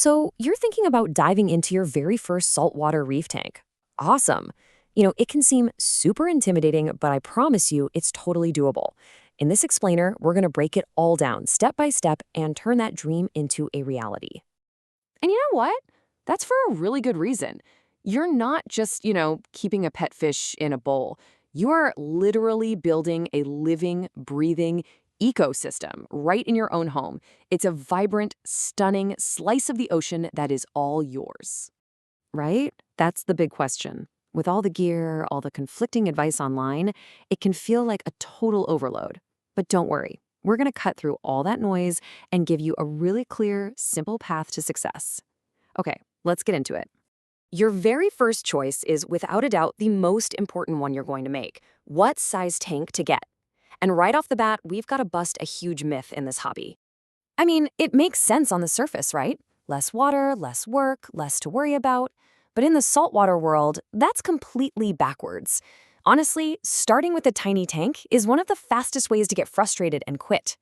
So you're thinking about diving into your very first saltwater reef tank. Awesome. It can seem super intimidating, but I promise you it's totally doable. In this explainer, we're going to break it all down step by step and turn that dream into a reality. And you know what? That's for a really good reason. You're not just, keeping a pet fish in a bowl. You are literally building a living, breathing ecosystem right in your own home. It's a vibrant, stunning slice of the ocean that is all yours. Right? That's the big question. With all the gear, all the conflicting advice online, it can feel like a total overload. But don't worry, we're going to cut through all that noise and give you a really clear, simple path to success. Okay, let's get into it. Your very first choice is without a doubt the most important one you're going to make. What size tank to get? And right off the bat, we've got to bust a huge myth in this hobby. I mean, it makes sense on the surface, right? Less water, less work, less to worry about. But in the saltwater world, that's completely backwards. Honestly, starting with a tiny tank is one of the fastest ways to get frustrated and quit.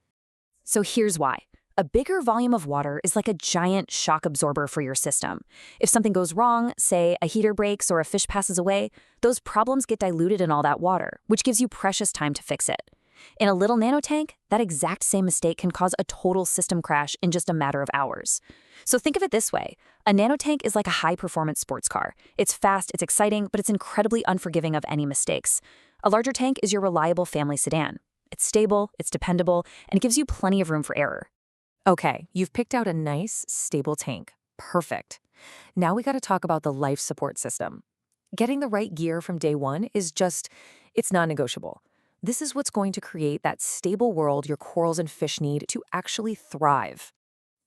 So here's why. A bigger volume of water is like a giant shock absorber for your system. If something goes wrong, say a heater breaks or a fish passes away, those problems get diluted in all that water, which gives you precious time to fix it. In a little nanotank, that exact same mistake can cause a total system crash in just a matter of hours. So think of it this way. A nanotank is like a high-performance sports car. It's fast, it's exciting, but it's incredibly unforgiving of any mistakes. A larger tank is your reliable family sedan. It's stable, it's dependable, and it gives you plenty of room for error. Okay, you've picked out a nice, stable tank. Perfect. Now we got to talk about the life support system. Getting the right gear from day one it's non-negotiable. This is what's going to create that stable world your corals and fish need to actually thrive.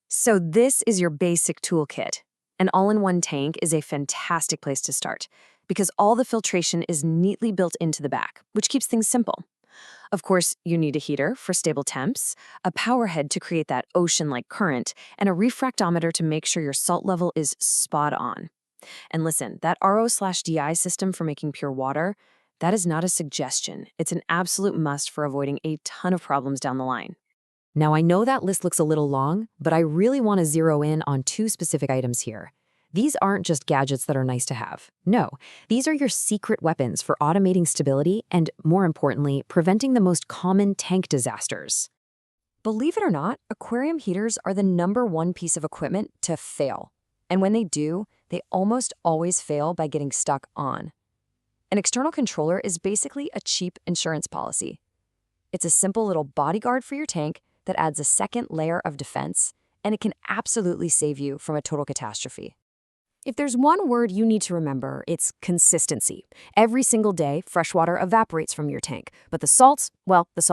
So this is your basic toolkit. An all-in-one tank is a fantastic place to start because all the filtration is neatly built into the back, which keeps things simple. Of course, you need a heater for stable temps, a power head to create that ocean-like current, and a refractometer to make sure your salt level is spot on. And listen, that RO/DI system for making pure water, that is not a suggestion. It's an absolute must for avoiding a ton of problems down the line. Now, I know that list looks a little long, but I really want to zero in on two specific items here. These aren't just gadgets that are nice to have. No, these are your secret weapons for automating stability and, more importantly, preventing the most common tank disasters. Believe it or not, aquarium heaters are the #1 piece of equipment to fail. And when they do, they almost always fail by getting stuck on. An external controller is basically a cheap insurance policy. It's a simple little bodyguard for your tank that adds a second layer of defense, and it can absolutely save you from a total catastrophe. If there's one word you need to remember, it's consistency. Every single day, fresh water evaporates from your tank, but the salt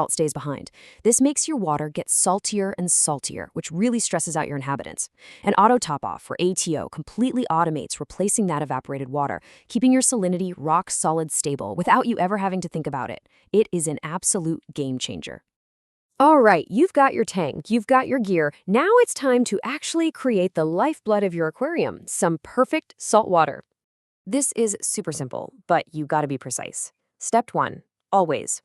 stays behind. This makes your water get saltier and saltier, which really stresses out your inhabitants. An auto top-off, or ATO, completely automates replacing that evaporated water, keeping your salinity rock-solid stable without you ever having to think about it. It is an absolute game changer. All right, you've got your tank, you've got your gear. Now it's time to actually create the lifeblood of your aquarium, some perfect salt water. This is super simple, but you gotta be precise. Step 1, always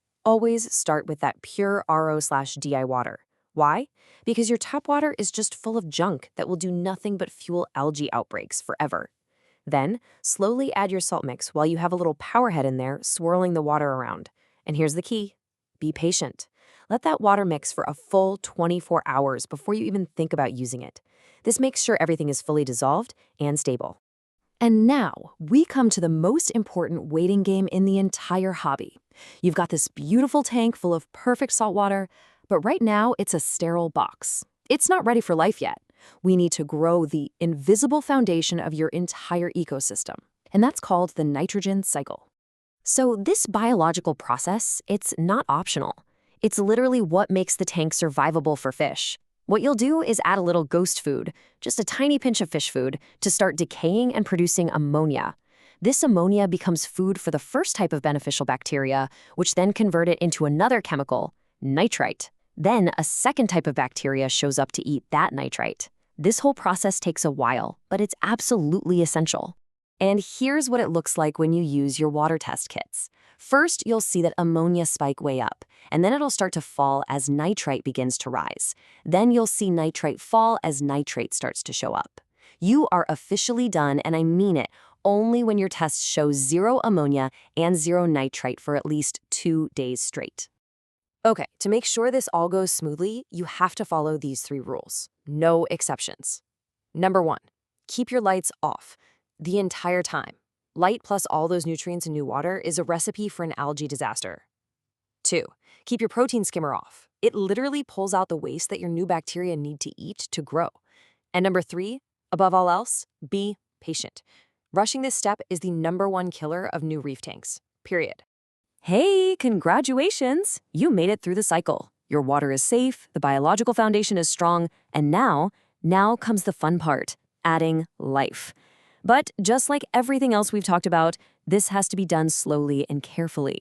start with that pure RO/DI water. Why? Because your tap water is just full of junk that will do nothing but fuel algae outbreaks forever. Then, slowly add your salt mix while you have a little power head in there swirling the water around. And here's the key. Be patient. Let that water mix for a full 24 hours before you even think about using it. This makes sure everything is fully dissolved and stable. And now, we come to the most important waiting game in the entire hobby. You've got this beautiful tank full of perfect salt water, but right now it's a sterile box. It's not ready for life yet. We need to grow the invisible foundation of your entire ecosystem, and that's called the nitrogen cycle. So this biological process, it's not optional. It's literally what makes the tank survivable for fish. What you'll do is add a little ghost food, just a tiny pinch of fish food, to start decaying and producing ammonia. This ammonia becomes food for the first type of beneficial bacteria, which then convert it into another chemical, nitrite. Then a second type of bacteria shows up to eat that nitrite. This whole process takes a while, but it's absolutely essential. And here's what it looks like when you use your water test kits. First, you'll see that ammonia spike way up, and then it'll start to fall as nitrite begins to rise. Then you'll see nitrite fall as nitrate starts to show up. You are officially done, and I mean it, only when your tests show zero ammonia and zero nitrite for at least 2 days straight. Okay, to make sure this all goes smoothly, you have to follow these 3 rules. No exceptions. Number 1, keep your lights off the entire time. Light plus all those nutrients in new water is a recipe for an algae disaster. 2, keep your protein skimmer off. It literally pulls out the waste that your new bacteria need to eat to grow. And number 3, above all else, be patient. Rushing this step is the #1 killer of new reef tanks, period. Hey, congratulations! You made it through the cycle. Your water is safe, the biological foundation is strong, and now comes the fun part, adding life. But just like everything else we've talked about, this has to be done slowly and carefully.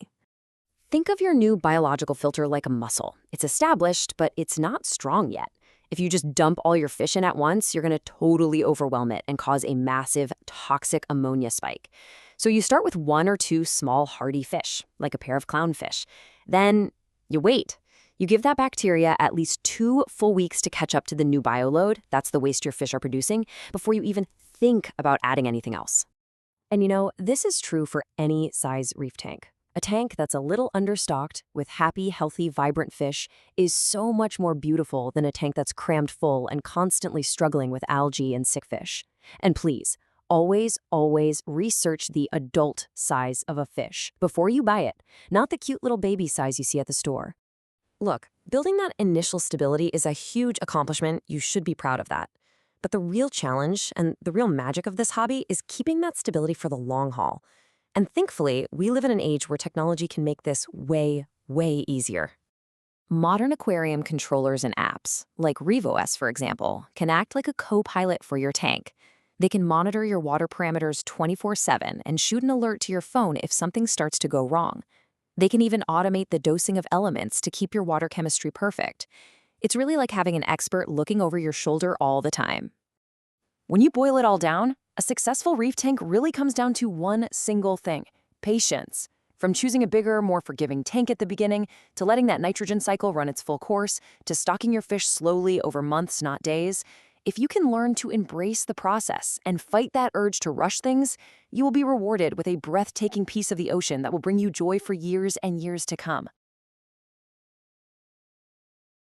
Think of your new biological filter like a muscle. It's established, but it's not strong yet. If you just dump all your fish in at once, you're going to totally overwhelm it and cause a massive toxic ammonia spike. So you start with 1 or 2 small hardy fish, like a pair of clownfish. Then you wait. You give that bacteria at least 2 full weeks to catch up to the new bioload, that's the waste your fish are producing, before you even think about adding anything else. And you know, this is true for any size reef tank. A tank that's a little understocked with happy, healthy, vibrant fish is so much more beautiful than a tank that's crammed full and constantly struggling with algae and sick fish. And please, always research the adult size of a fish before you buy it, not the cute little baby size you see at the store. Look, building that initial stability is a huge accomplishment. You should be proud of that. But the real challenge and the real magic of this hobby is keeping that stability for the long haul. And thankfully, we live in an age where technology can make this way easier. Modern aquarium controllers and apps, like RevoS for example, can act like a co-pilot for your tank. They can monitor your water parameters 24/7 and shoot an alert to your phone if something starts to go wrong. They can even automate the dosing of elements to keep your water chemistry perfect. It's really like having an expert looking over your shoulder all the time. When you boil it all down, a successful reef tank really comes down to one single thing: patience. From choosing a bigger, more forgiving tank at the beginning, to letting that nitrogen cycle run its full course, to stocking your fish slowly over months, not days, if you can learn to embrace the process and fight that urge to rush things, you will be rewarded with a breathtaking piece of the ocean that will bring you joy for years and years to come.